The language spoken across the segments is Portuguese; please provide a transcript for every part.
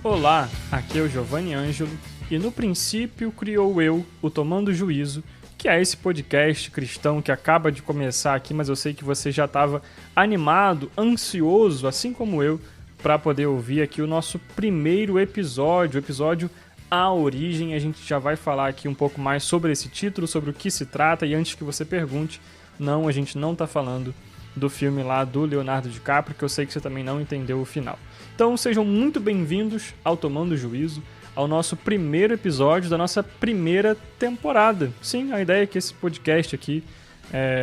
Olá, aqui é o Giovanni Ângelo e no princípio criou eu, o Tomando Juízo, que é esse podcast cristão que acaba de começar aqui, mas eu sei que você já estava animado, ansioso, assim como eu, para poder ouvir aqui o nosso primeiro episódio, o episódio A Origem. A gente já vai falar aqui um pouco mais sobre esse título, sobre o que se trata, e antes que você pergunte, não, a gente não está falando do filme lá do Leonardo DiCaprio, que eu sei que você também não entendeu o final. Então sejam muito bem-vindos ao Tomando Juízo, ao nosso primeiro episódio da nossa primeira temporada. Sim, a ideia é que esse podcast aqui,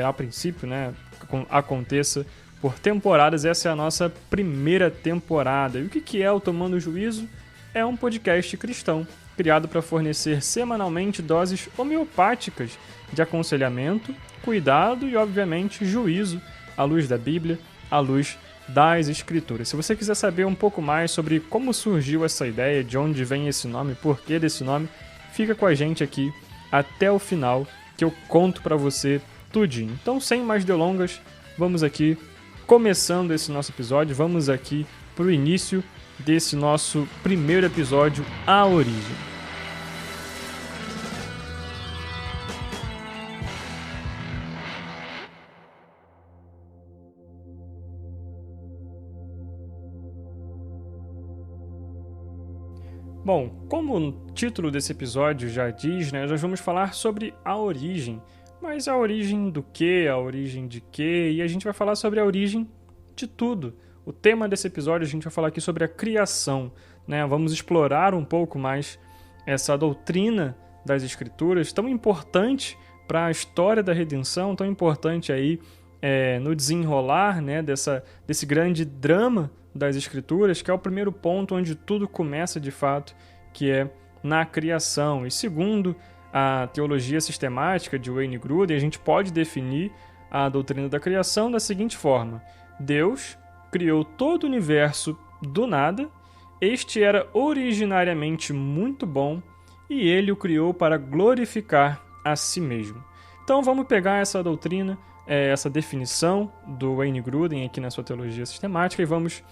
a princípio, aconteça por temporadas. Essa é a nossa primeira temporada. E o que é o Tomando Juízo? É um podcast cristão, criado para fornecer semanalmente doses homeopáticas de aconselhamento, cuidado e, obviamente, juízo à luz da Bíblia, à luz das Escrituras. Se você quiser saber um pouco mais sobre como surgiu essa ideia, de onde vem esse nome, porquê desse nome, fica com a gente aqui até o final, que eu conto para você tudinho. Então, sem mais delongas, vamos aqui, começando esse nosso episódio, vamos aqui para o início desse nosso primeiro episódio, A Origem. Bom, como o título desse episódio já diz, nós vamos falar sobre a origem. Mas a origem do quê? A origem de quê? E a gente vai falar sobre a origem de tudo. O tema desse episódio, a gente vai falar aqui sobre a criação, Vamos explorar um pouco mais essa doutrina das Escrituras, tão importante para a história da redenção, tão importante aí no desenrolar desse grande drama das Escrituras, que é o primeiro ponto onde tudo começa de fato, que é na criação. E segundo a teologia sistemática de Wayne Grudem, a gente pode definir a doutrina da criação da seguinte forma: Deus criou todo o universo do nada, este era originariamente muito bom e ele o criou para glorificar a si mesmo. Então vamos pegar essa doutrina, essa definição do Wayne Grudem aqui na sua teologia sistemática e vamos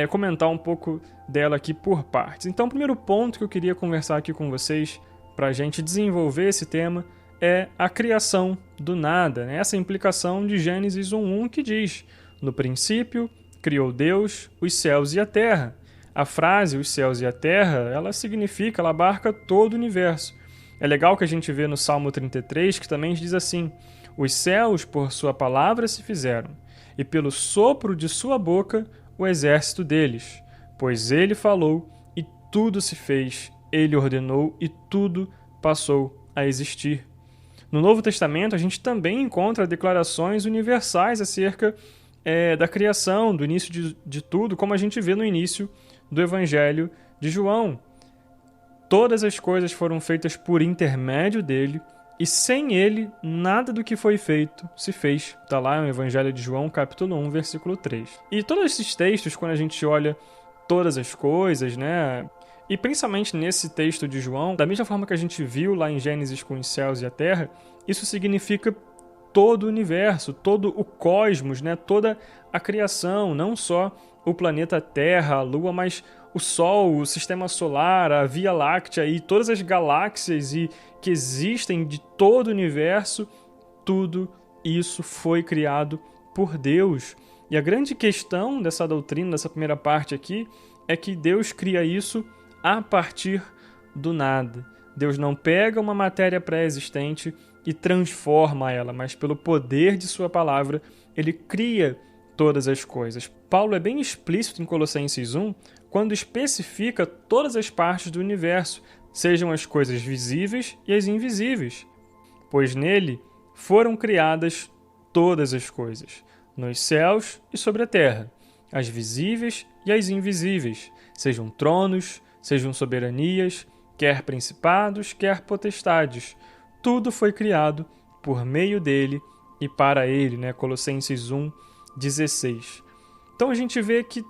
comentar um pouco dela aqui por partes. Então, o primeiro ponto que eu queria conversar aqui com vocês para a gente desenvolver esse tema é a criação do nada, essa implicação de Gênesis 1:1 que diz: no princípio criou Deus os céus e a terra. A frase os céus e a terra, ela significa, ela abarca todo o universo. É legal que a gente vê no Salmo 33 que também diz assim: os céus por sua palavra se fizeram, e pelo sopro de sua boca o exército deles. Pois ele falou e tudo se fez, ele ordenou e tudo passou a existir. No Novo Testamento a gente também encontra declarações universais acerca da criação, do início de tudo, como a gente vê no início do Evangelho de João. Todas as coisas foram feitas por intermédio dele, e sem ele, nada do que foi feito se fez. Está lá no Evangelho de João, capítulo 1, versículo 3. E todos esses textos, quando a gente olha todas as coisas, e principalmente nesse texto de João, da mesma forma que a gente viu lá em Gênesis com os céus e a terra, isso significa todo o universo, todo o cosmos, toda a criação, não só o planeta Terra, a Lua, mas o Sol, o Sistema Solar, a Via Láctea e todas as galáxias que existem de todo o universo, tudo isso foi criado por Deus. E a grande questão dessa doutrina, dessa primeira parte aqui, é que Deus cria isso a partir do nada. Deus não pega uma matéria pré-existente e transforma ela, mas pelo poder de sua palavra, ele cria todas as coisas. Paulo é bem explícito em Colossenses 1, quando especifica todas as partes do universo, sejam as coisas visíveis e as invisíveis, pois nele foram criadas todas as coisas, nos céus e sobre a terra, as visíveis e as invisíveis, sejam tronos, sejam soberanias, quer principados, quer potestades. Tudo foi criado por meio dele e para ele, Colossenses 1:16. Então a gente vê que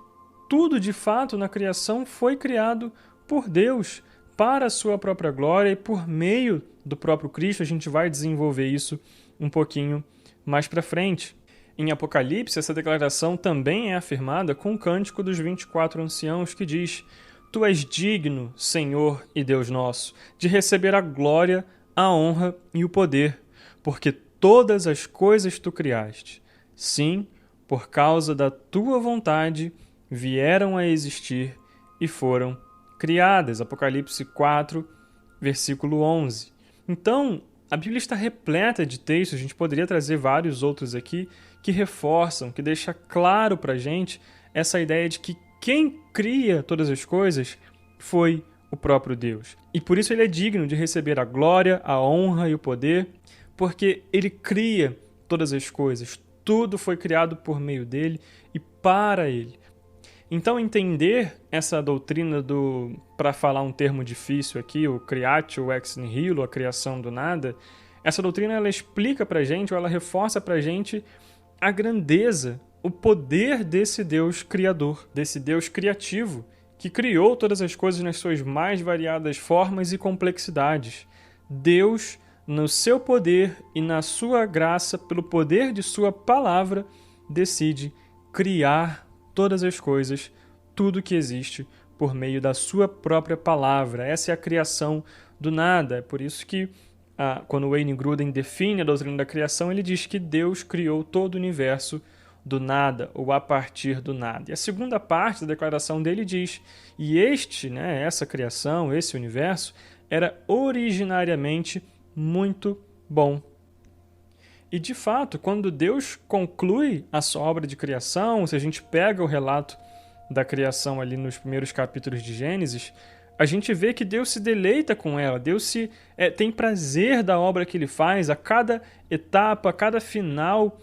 tudo de fato na criação foi criado por Deus, para a sua própria glória e por meio do próprio Cristo. A gente vai desenvolver isso um pouquinho mais para frente. Em Apocalipse, essa declaração também é afirmada com o Cântico dos 24 Anciãos, que diz: Tu és digno, Senhor e Deus nosso, de receber a glória, a honra e o poder, porque todas as coisas tu criaste. Sim, por causa da tua vontade, vieram a existir e foram criadas. Apocalipse 4, versículo 11. Então, a Bíblia está repleta de textos, a gente poderia trazer vários outros aqui, que reforçam, que deixam claro para a gente essa ideia de que quem cria todas as coisas foi o próprio Deus. E por isso ele é digno de receber a glória, a honra e o poder, porque ele cria todas as coisas. Tudo foi criado por meio dele e para ele. Então, entender essa doutrina para falar um termo difícil aqui, o creatio ex nihilo, a criação do nada, essa doutrina ela explica para a gente, ou ela reforça para a gente a grandeza, o poder desse Deus criador, desse Deus criativo, que criou todas as coisas nas suas mais variadas formas e complexidades. Deus, no seu poder e na sua graça, pelo poder de sua palavra, decide criar todas as coisas, tudo que existe, por meio da sua própria palavra. Essa é a criação do nada. É por isso que, quando Wayne Grudem define a doutrina da criação, ele diz que Deus criou todo o universo do nada, ou a partir do nada. E a segunda parte da declaração dele diz, e essa criação, esse universo, era originariamente muito bom. E de fato, quando Deus conclui a sua obra de criação, se a gente pega o relato da criação ali nos primeiros capítulos de Gênesis, a gente vê que Deus se deleita com ela, Deus tem prazer da obra que ele faz, a cada etapa, a cada final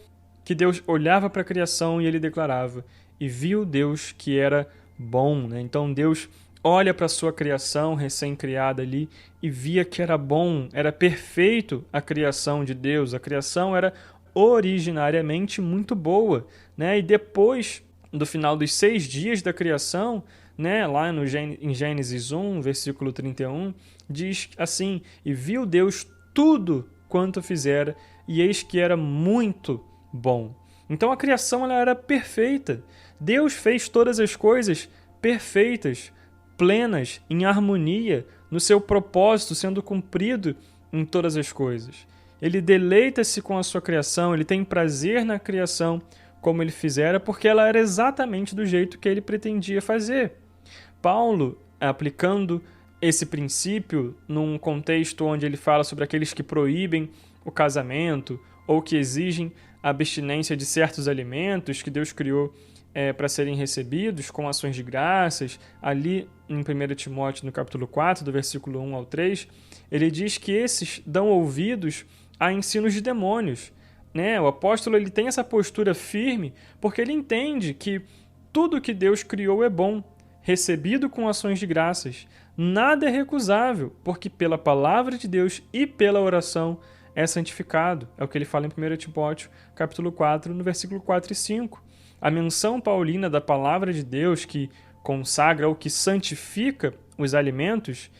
que Deus olhava para a criação e ele declarava, e viu Deus que era bom. Né? Então Deus olha para a sua criação recém-criada ali e via que era bom, era perfeito a criação de Deus, a criação era originariamente muito boa. Né? E depois do final dos 6 dias da criação, né, lá em Gênesis 1, versículo 31, diz assim, e viu Deus tudo quanto fizera, e eis que era muito bom. Então a criação ela era perfeita. Deus fez todas as coisas perfeitas, plenas, em harmonia, no seu propósito sendo cumprido em todas as coisas. Ele deleita-se com a sua criação, ele tem prazer na criação como ele fizera, porque ela era exatamente do jeito que ele pretendia fazer. Paulo, aplicando esse princípio num contexto onde ele fala sobre aqueles que proíbem o casamento ou que exigem a abstinência de certos alimentos que Deus criou para serem recebidos com ações de graças, ali em 1 Timóteo, no capítulo 4, do versículo 1 ao 3, ele diz que esses dão ouvidos a ensinos de demônios. Né? O apóstolo ele tem essa postura firme porque ele entende que tudo que Deus criou é bom, recebido com ações de graças. Nada é recusável, porque pela palavra de Deus e pela oração é santificado. É o que ele fala em 1 Timóteo, capítulo 4, no versículo 4 e 5. A menção paulina da palavra de Deus que consagra ou que santifica os alimentos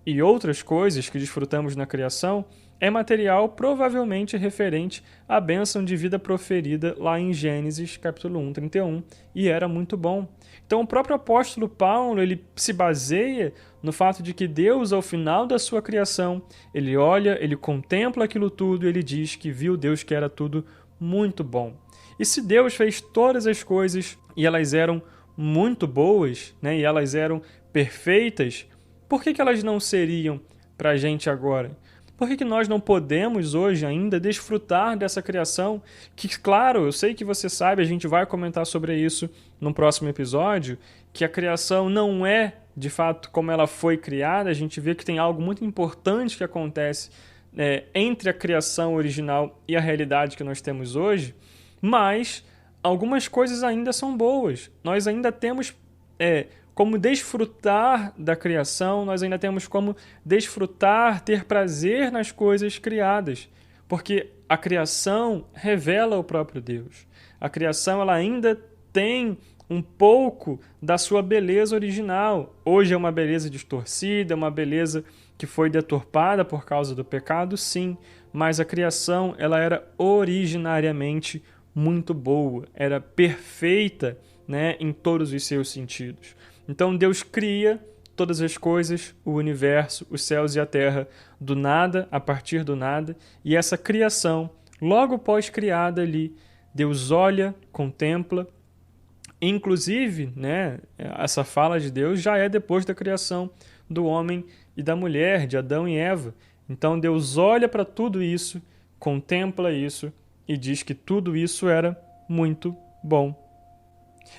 e outras coisas que desfrutamos na criação é material provavelmente referente à bênção de vida proferida lá em Gênesis, capítulo 1, 31, e era muito bom. Então o próprio apóstolo Paulo ele se baseia no fato de que Deus, ao final da sua criação, ele olha, ele contempla aquilo tudo e ele diz que viu Deus que era tudo muito bom. E se Deus fez todas as coisas e elas eram muito boas, né, e elas eram perfeitas, por que elas não seriam para a gente agora? Por que nós não podemos hoje ainda desfrutar dessa criação? Que, claro, eu sei que você sabe, a gente vai comentar sobre isso no próximo episódio, que a criação não é, de fato, como ela foi criada. A gente vê que tem algo muito importante que acontece entre a criação original e a realidade que nós temos hoje, mas algumas coisas ainda são boas. Nós ainda temos como desfrutar da criação, nós ainda temos como desfrutar, ter prazer nas coisas criadas, porque a criação revela o próprio Deus. A criação ela ainda tem um pouco da sua beleza original. Hoje é uma beleza distorcida, uma beleza que foi deturpada por causa do pecado, sim, mas a criação ela era originariamente muito boa, era perfeita, né, em todos os seus sentidos. Então Deus cria todas as coisas, o universo, os céus e a terra, do nada, a partir do nada, e essa criação, logo pós-criada ali, Deus olha, contempla, inclusive, né, essa fala de Deus já é depois da criação do homem e da mulher, de Adão e Eva. Então Deus olha para tudo isso, contempla isso e diz que tudo isso era muito bom.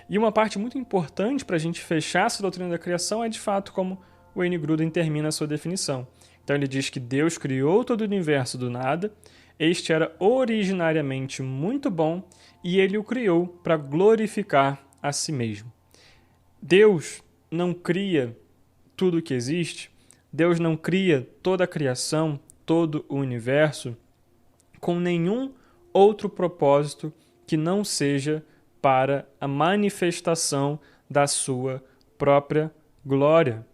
E uma parte muito importante para a gente fechar essa doutrina da criação é, de fato, como o Wayne Grudem termina a sua definição. Então ele diz que Deus criou todo o universo do nada, este era originariamente muito bom e ele o criou para glorificar a si mesmo. Deus não cria tudo o que existe, Deus não cria toda a criação, todo o universo, com nenhum outro propósito que não seja para a manifestação da sua própria glória.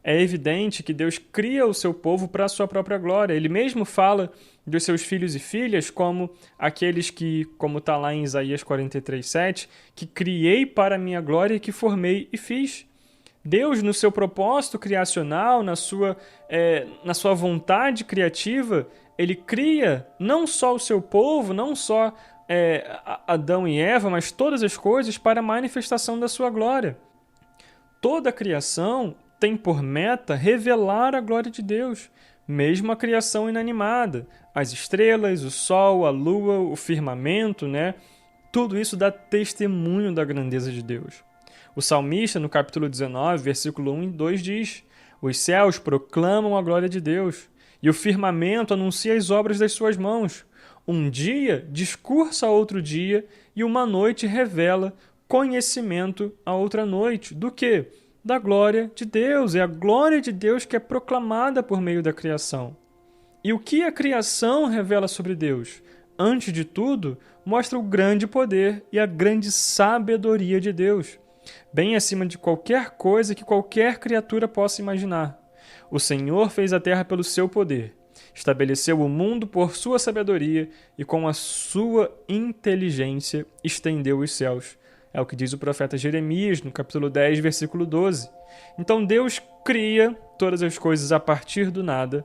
É evidente que Deus cria o seu povo para a sua própria glória. Ele mesmo fala dos seus filhos e filhas como aqueles que, como está lá em Isaías 43:7, que criei para a minha glória e que formei e fiz. Deus, no seu propósito criacional, na sua vontade criativa, ele cria não só o seu povo, não só Adão e Eva, mas todas as coisas para a manifestação da sua glória. Toda a criação tem por meta revelar a glória de Deus, mesmo a criação inanimada, as estrelas, o sol, a lua, o firmamento, né? Tudo isso dá testemunho da grandeza de Deus. O salmista, no capítulo 19, versículo 1 e 2, diz: os céus proclamam a glória de Deus, e o firmamento anuncia as obras das suas mãos. Um dia discursa a outro dia, e uma noite revela conhecimento a outra noite. Do quê? Da glória de Deus. É a glória de Deus que é proclamada por meio da criação. E o que a criação revela sobre Deus? Antes de tudo, mostra o grande poder e a grande sabedoria de Deus, bem acima de qualquer coisa que qualquer criatura possa imaginar. O Senhor fez a terra pelo seu poder, estabeleceu o mundo por sua sabedoria e com a sua inteligência estendeu os céus. É o que diz o profeta Jeremias no capítulo 10, versículo 12. Então Deus cria todas as coisas a partir do nada.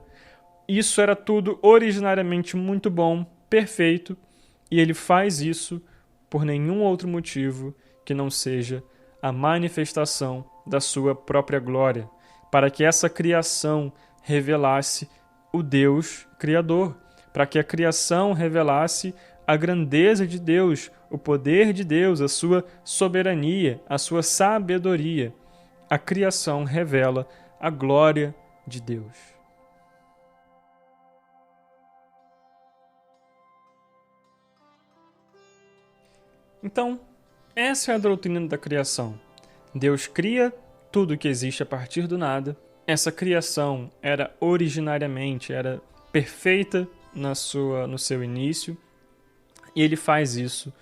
Isso era tudo originariamente muito bom, perfeito, e ele faz isso por nenhum outro motivo que não seja a manifestação da sua própria glória, para que essa criação revelasse o Deus Criador, para que a criação revelasse a grandeza de Deus, o poder de Deus, a sua soberania, a sua sabedoria. A criação revela a glória de Deus. Então, essa é a doutrina da criação. Deus cria tudo o que existe a partir do nada. Essa criação era originariamente, era perfeita no seu início, e ele faz isso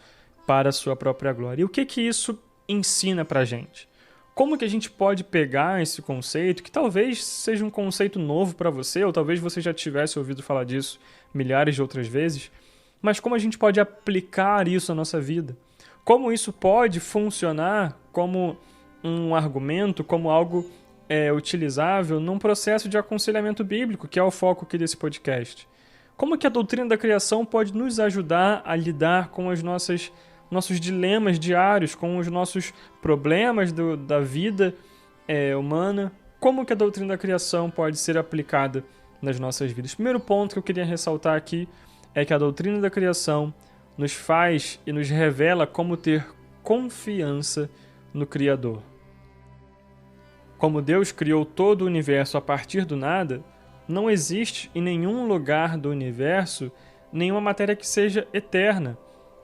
para a sua própria glória. E o que isso ensina para a gente? Como que a gente pode pegar esse conceito, que talvez seja um conceito novo para você, ou talvez você já tivesse ouvido falar disso milhares de outras vezes, mas como a gente pode aplicar isso à nossa vida? Como isso pode funcionar como um argumento, como algo utilizável num processo de aconselhamento bíblico, que é o foco aqui desse podcast? Como que a doutrina da criação pode nos ajudar a lidar com os nossos dilemas diários, com os nossos problemas da vida humana? Como que a doutrina da criação pode ser aplicada nas nossas vidas? O primeiro ponto que eu queria ressaltar aqui é que a doutrina da criação nos faz e nos revela como ter confiança no Criador. Como Deus criou todo o universo a partir do nada, não existe em nenhum lugar do universo nenhuma matéria que seja eterna.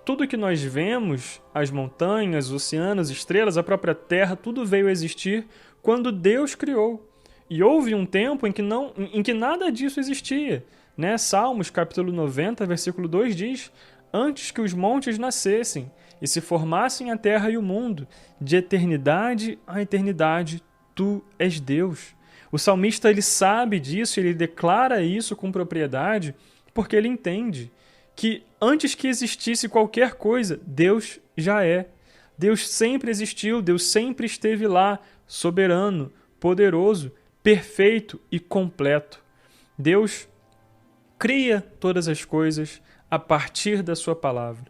Tudo que nós vemos, as montanhas, os oceanos, estrelas, a própria Terra, tudo veio a existir quando Deus criou. E houve um tempo em que nada disso existia, né? Salmos, capítulo 90, versículo 2 diz: antes que os montes nascessem e se formassem a terra e o mundo, de eternidade a eternidade, tu és Deus. O salmista ele sabe disso, ele declara isso com propriedade, porque ele entende que antes que existisse qualquer coisa, Deus já é. Deus sempre existiu, Deus sempre esteve lá, soberano, poderoso, perfeito e completo. Deus cria todas as coisas a partir da sua palavra.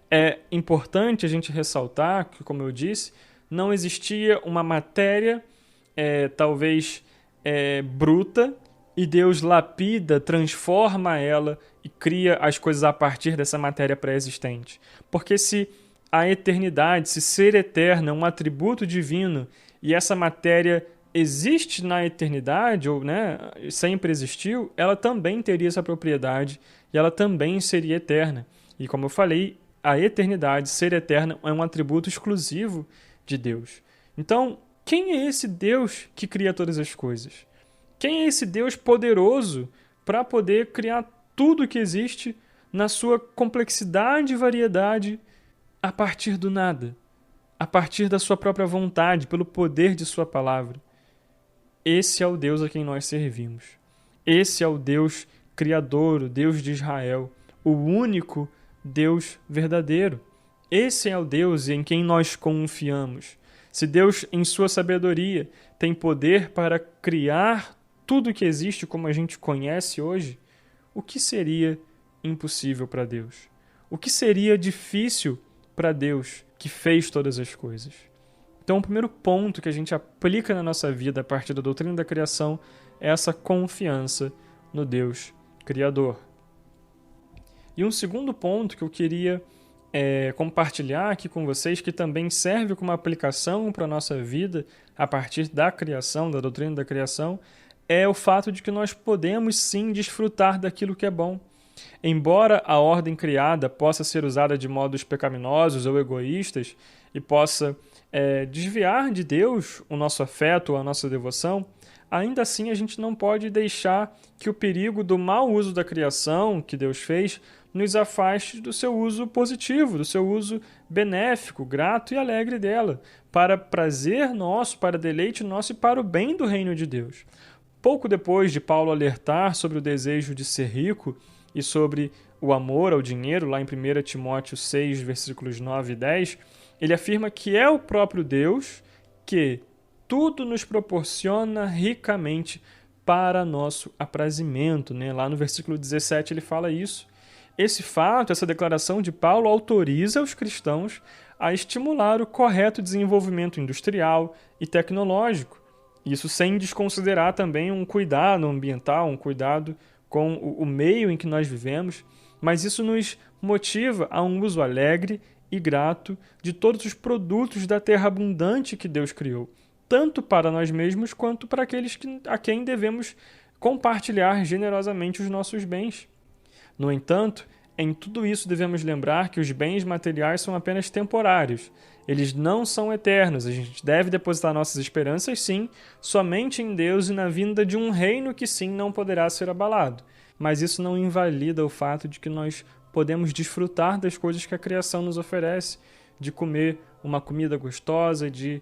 É importante a gente ressaltar que, como eu disse, não existia uma matéria talvez bruta, e Deus lapida, transforma ela e cria as coisas a partir dessa matéria pré-existente. Porque se a eternidade, se ser eterno é um atributo divino e essa matéria existe na eternidade, ou sempre existiu, ela também teria essa propriedade e ela também seria eterna. E como eu falei, a eternidade, ser eterno, é um atributo exclusivo de Deus. Então, quem é esse Deus que cria todas as coisas? Quem é esse Deus poderoso para poder criar tudo que existe na sua complexidade e variedade a partir do nada, a partir da sua própria vontade, pelo poder de sua palavra? Esse é o Deus a quem nós servimos. Esse é o Deus Criador, o Deus de Israel, o único Deus verdadeiro. Esse é o Deus em quem nós confiamos. Se Deus, em sua sabedoria, tem poder para criar tudo que existe como a gente conhece hoje, o que seria impossível para Deus? O que seria difícil para Deus que fez todas as coisas? Então, o primeiro ponto que a gente aplica na nossa vida a partir da doutrina da criação é essa confiança no Deus Criador. E um segundo ponto que eu queria compartilhar aqui com vocês, que também serve como aplicação para a nossa vida a partir da criação, da doutrina da criação, é o fato de que nós podemos sim desfrutar daquilo que é bom. Embora a ordem criada possa ser usada de modos pecaminosos ou egoístas e possa desviar de Deus o nosso afeto ou a nossa devoção, ainda assim a gente não pode deixar que o perigo do mau uso da criação que Deus fez nos afaste do seu uso positivo, do seu uso benéfico, grato e alegre dela, para prazer nosso, para deleite nosso e para o bem do reino de Deus. Pouco depois de Paulo alertar sobre o desejo de ser rico e sobre o amor ao dinheiro, lá em 1 Timóteo 6, versículos 9 e 10, ele afirma que é o próprio Deus que tudo nos proporciona ricamente para nosso aprazimento. Lá no versículo 17 ele fala isso. Esse fato, essa declaração de Paulo, autoriza os cristãos a estimular o correto desenvolvimento industrial e tecnológico. Isso sem desconsiderar também um cuidado ambiental, um cuidado com o meio em que nós vivemos, mas isso nos motiva a um uso alegre e grato de todos os produtos da terra abundante que Deus criou, tanto para nós mesmos quanto para aqueles a quem devemos compartilhar generosamente os nossos bens. No entanto, em tudo isso devemos lembrar que os bens materiais são apenas temporários. Eles não são eternos. A gente deve depositar nossas esperanças, sim, somente em Deus e na vinda de um reino que, sim, não poderá ser abalado. Mas isso não invalida o fato de que nós podemos desfrutar das coisas que a criação nos oferece, de comer uma comida gostosa, de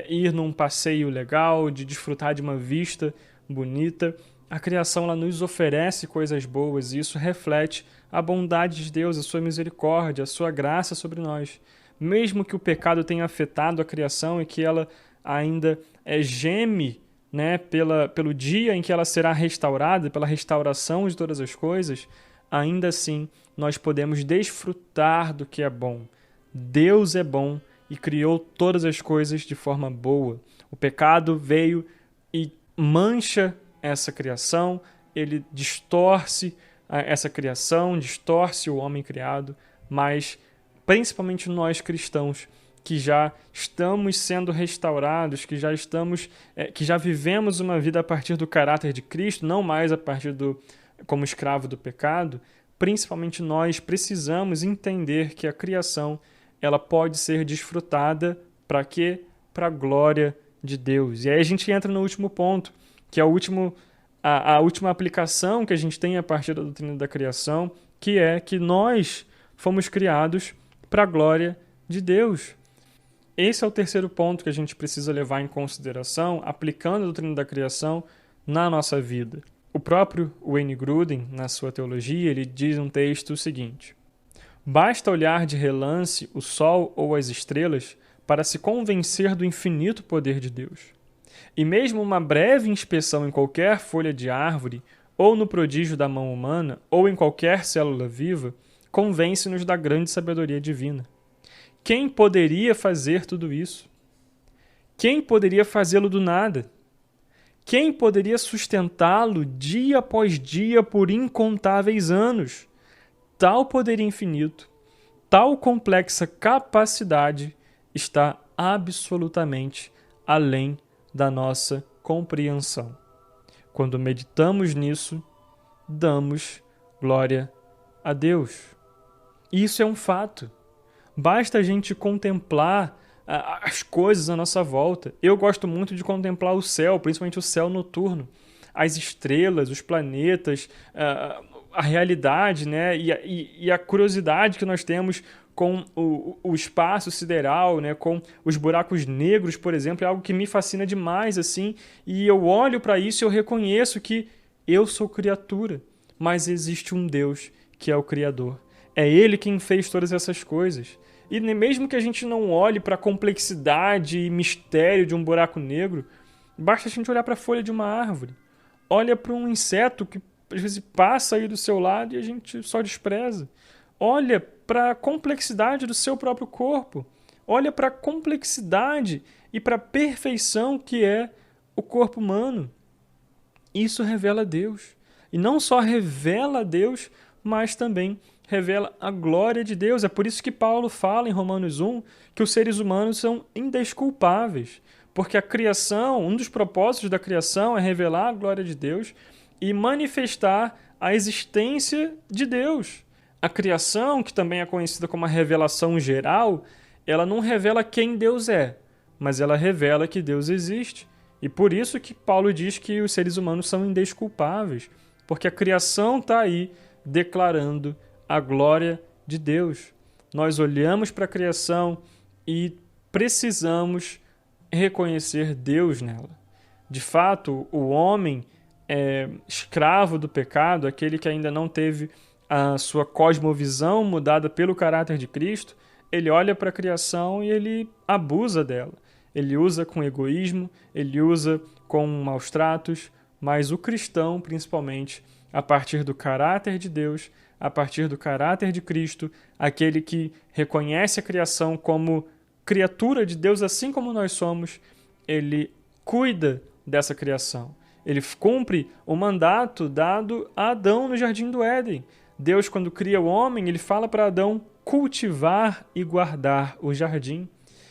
ir num passeio legal, de desfrutar de uma vista bonita. A criação ela nos oferece coisas boas e isso reflete a bondade de Deus, a sua misericórdia, a sua graça sobre nós. Mesmo que o pecado tenha afetado a criação e que ela ainda geme pelo dia em que ela será restaurada, pela restauração de todas as coisas, ainda assim nós podemos desfrutar do que é bom. Deus é bom e criou todas as coisas de forma boa. O pecado veio e mancha essa criação, ele distorce essa criação, distorce o homem criado, mas principalmente nós cristãos, que já estamos sendo restaurados, que já vivemos uma vida a partir do caráter de Cristo, não mais a partir como escravo do pecado, principalmente nós precisamos entender que a criação ela pode ser desfrutada para quê? Para a glória de Deus. E aí a gente entra no último ponto, que é a última aplicação que a gente tem a partir da doutrina da criação, que é que nós fomos criados para a glória de Deus. Esse é o terceiro ponto que a gente precisa levar em consideração, aplicando a doutrina da criação na nossa vida. O próprio Wayne Grudem, na sua teologia, ele diz um texto o seguinte: basta olhar de relance o sol ou as estrelas para se convencer do infinito poder de Deus. E mesmo uma breve inspeção em qualquer folha de árvore, ou no prodígio da mão humana, ou em qualquer célula viva, convence-nos da grande sabedoria divina. Quem poderia fazer tudo isso? Quem poderia fazê-lo do nada? Quem poderia sustentá-lo dia após dia por incontáveis anos? Tal poder infinito, tal complexa capacidade está absolutamente além da nossa compreensão. Quando meditamos nisso, damos glória a Deus. Isso é um fato. Basta a gente contemplar as coisas à nossa volta. Eu gosto muito de contemplar o céu, principalmente o céu noturno. As estrelas, os planetas, a realidade, né? e a curiosidade que nós temos com o espaço sideral, né? Com os buracos negros, por exemplo, é algo que me fascina demais, assim. E eu olho para isso e eu reconheço que eu sou criatura, mas existe um Deus que é o Criador. É Ele quem fez todas essas coisas. E mesmo que a gente não olhe para a complexidade e mistério de um buraco negro, basta a gente olhar para a folha de uma árvore. Olha para um inseto que às vezes passa aí do seu lado e a gente só despreza. Olha para a complexidade do seu próprio corpo. Olha para a complexidade e para a perfeição que é o corpo humano. Isso revela Deus. E não só revela Deus, mas também revela a glória de Deus. É por isso que Paulo fala em Romanos 1 que os seres humanos são indesculpáveis. Porque a criação, um dos propósitos da criação é revelar a glória de Deus e manifestar a existência de Deus. A criação, que também é conhecida como a revelação geral, ela não revela quem Deus é, mas ela revela que Deus existe. E por isso que Paulo diz que os seres humanos são indesculpáveis, porque a criação está aí declarando a glória de Deus. Nós olhamos para a criação e precisamos reconhecer Deus nela. De fato, o homem é escravo do pecado, aquele que ainda não teve a sua cosmovisão mudada pelo caráter de Cristo, ele olha para a criação e ele abusa dela. Ele usa com egoísmo, ele usa com maus tratos, mas o cristão, principalmente, a partir do caráter de Deus, a partir do caráter de Cristo, aquele que reconhece a criação como criatura de Deus, assim como nós somos, ele cuida dessa criação. Ele cumpre o mandato dado a Adão no Jardim do Éden. Deus, quando cria o homem, ele fala para Adão cultivar e guardar o jardim.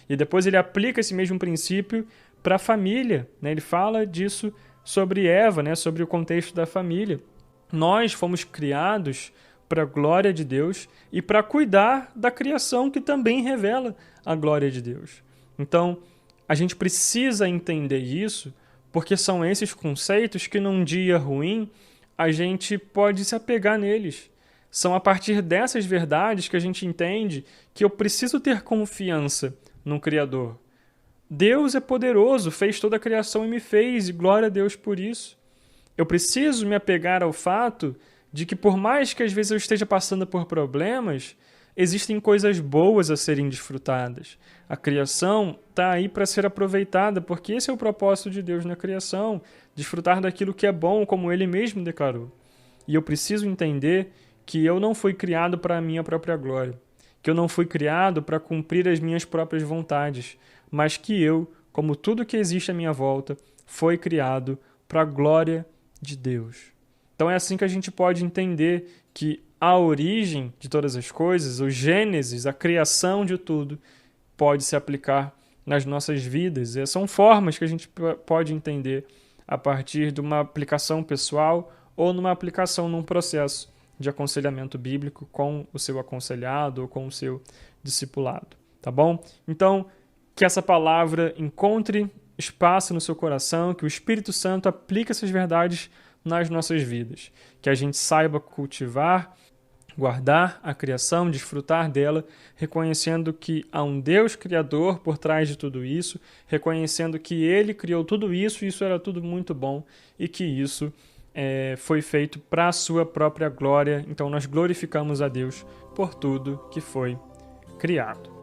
E depois ele aplica esse mesmo princípio para a família, né? Ele fala disso sobre Eva, né? Sobre o contexto da família. Nós fomos criados para a glória de Deus e para cuidar da criação que também revela a glória de Deus. Então, a gente precisa entender isso, porque são esses conceitos que num dia ruim a gente pode se apegar neles. São a partir dessas verdades que a gente entende que eu preciso ter confiança no Criador. Deus é poderoso, fez toda a criação e me fez, e glória a Deus por isso. Eu preciso me apegar ao fato de que, por mais que às vezes eu esteja passando por problemas, existem coisas boas a serem desfrutadas. A criação está aí para ser aproveitada, porque esse é o propósito de Deus na criação, desfrutar daquilo que é bom, como Ele mesmo declarou. E eu preciso entender que eu não fui criado para a minha própria glória, que eu não fui criado para cumprir as minhas próprias vontades, mas que eu, como tudo que existe à minha volta, foi criado para a glória de Deus. Então é assim que a gente pode entender que a origem de todas as coisas, o Gênesis, a criação de tudo, pode se aplicar nas nossas vidas. E são formas que a gente pode entender a partir de uma aplicação pessoal ou numa aplicação num processo de aconselhamento bíblico com o seu aconselhado ou com o seu discipulado, tá bom? Então, que essa palavra encontre espaço no seu coração, que o Espírito Santo aplique essas verdades nas nossas vidas, que a gente saiba cultivar, guardar a criação, desfrutar dela, reconhecendo que há um Deus criador por trás de tudo isso, reconhecendo que Ele criou tudo isso e isso era tudo muito bom e que isso foi feito para a sua própria glória. Então nós glorificamos a Deus por tudo que foi criado.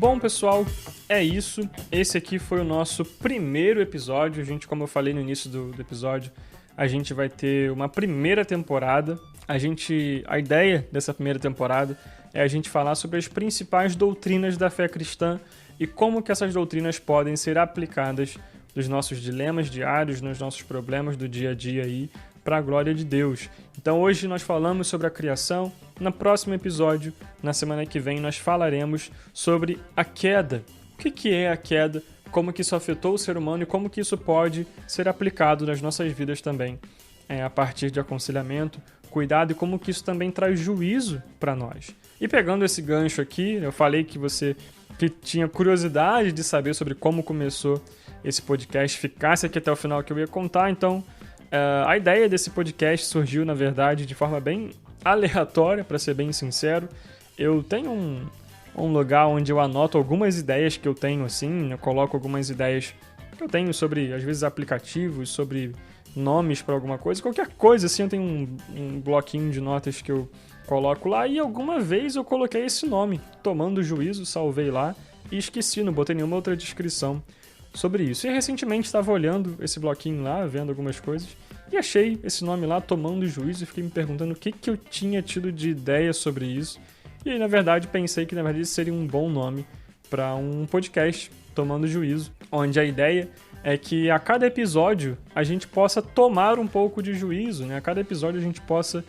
Bom, pessoal, é isso. Esse aqui foi o nosso primeiro episódio. Como eu falei no início do episódio, a gente vai ter uma primeira temporada. A ideia dessa primeira temporada é a gente falar sobre as principais doutrinas da fé cristã e como que essas doutrinas podem ser aplicadas nos nossos dilemas diários, nos nossos problemas do dia a dia aí, para a glória de Deus. Então hoje nós falamos sobre a criação. No próximo episódio, na semana que vem, nós falaremos sobre a queda. O que é a queda? Como que isso afetou o ser humano e como que isso pode ser aplicado nas nossas vidas também, a partir de aconselhamento, cuidado, e como que isso também traz juízo para nós. E pegando esse gancho aqui, eu falei que você que tinha curiosidade de saber sobre como começou esse podcast, ficasse aqui até o final que eu ia contar. Então, a ideia desse podcast surgiu, na verdade, de forma bem aleatória, para ser bem sincero. Eu tenho um lugar onde eu anoto algumas ideias que eu tenho, assim, eu coloco algumas ideias que eu tenho sobre, às vezes, aplicativos, sobre nomes para alguma coisa, qualquer coisa, assim, eu tenho um bloquinho de notas que eu coloco lá, e alguma vez eu coloquei esse nome, Tomando Juízo, salvei lá, e esqueci, não botei nenhuma outra descrição sobre isso. E recentemente estava olhando esse bloquinho lá, vendo algumas coisas, e achei esse nome lá, Tomando Juízo, e fiquei me perguntando o que eu tinha tido de ideia sobre isso. E aí, na verdade, pensei que, na verdade, seria um bom nome para um podcast, Tomando Juízo, onde a ideia é que a cada episódio a gente possa tomar um pouco de juízo, né? A cada episódio a gente possa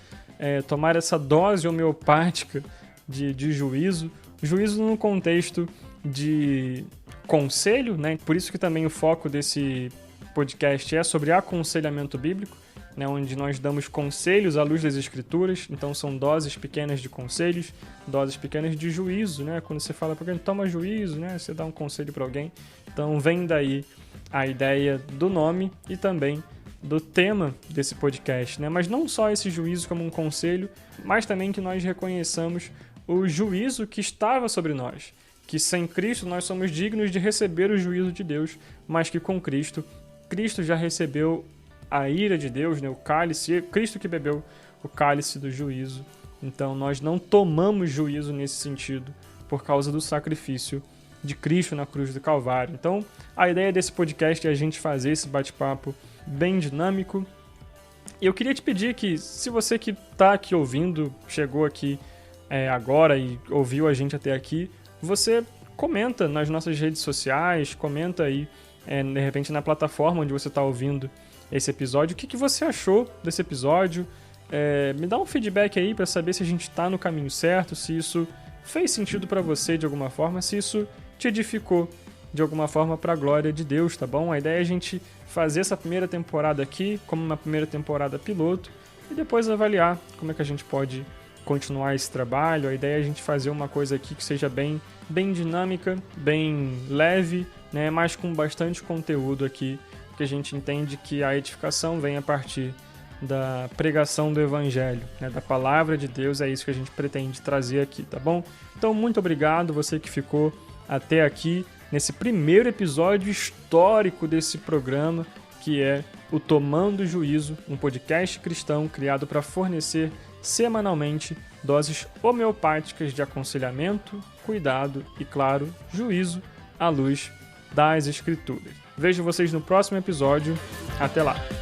tomar essa dose homeopática de juízo. Juízo num contexto de conselho, né? Por isso que também o foco desse podcast é sobre aconselhamento bíblico, né? Onde nós damos conselhos à luz das Escrituras. Então são doses pequenas de conselhos, doses pequenas de juízo, né? Quando você fala para alguém, toma juízo, né? Você dá um conselho para alguém. Então vem daí a ideia do nome e também do tema desse podcast, né? Mas não só esse juízo como um conselho, mas também que nós reconheçamos o juízo que estava sobre nós, que sem Cristo nós somos dignos de receber o juízo de Deus, mas que com Cristo já recebeu a ira de Deus, né? O cálice, Cristo que bebeu o cálice do juízo. Então nós não tomamos juízo nesse sentido por causa do sacrifício de Cristo na cruz do Calvário. Então, a ideia desse podcast é a gente fazer esse bate-papo bem dinâmico. E eu queria te pedir que, se você que está aqui ouvindo, chegou aqui agora e ouviu a gente até aqui, você comenta nas nossas redes sociais, comenta aí, de repente, na plataforma onde você está ouvindo esse episódio, o que você achou desse episódio. Me dá um feedback aí para saber se a gente está no caminho certo, se isso fez sentido para você de alguma forma, se isso te edificou de alguma forma para a glória de Deus, tá bom? A ideia é a gente fazer essa primeira temporada aqui como uma primeira temporada piloto e depois avaliar como é que a gente pode continuar esse trabalho. A ideia é a gente fazer uma coisa aqui que seja bem dinâmica, bem leve, né? Mas com bastante conteúdo aqui, porque a gente entende que a edificação vem a partir da pregação do Evangelho, né? Da palavra de Deus. É isso que a gente pretende trazer aqui, tá bom? Então, muito obrigado você que ficou até aqui nesse primeiro episódio histórico desse programa, que é o Tomando Juízo, um podcast cristão criado para fornecer semanalmente doses homeopáticas de aconselhamento, cuidado e, claro, juízo à luz das Escrituras. Vejo vocês no próximo episódio. Até lá!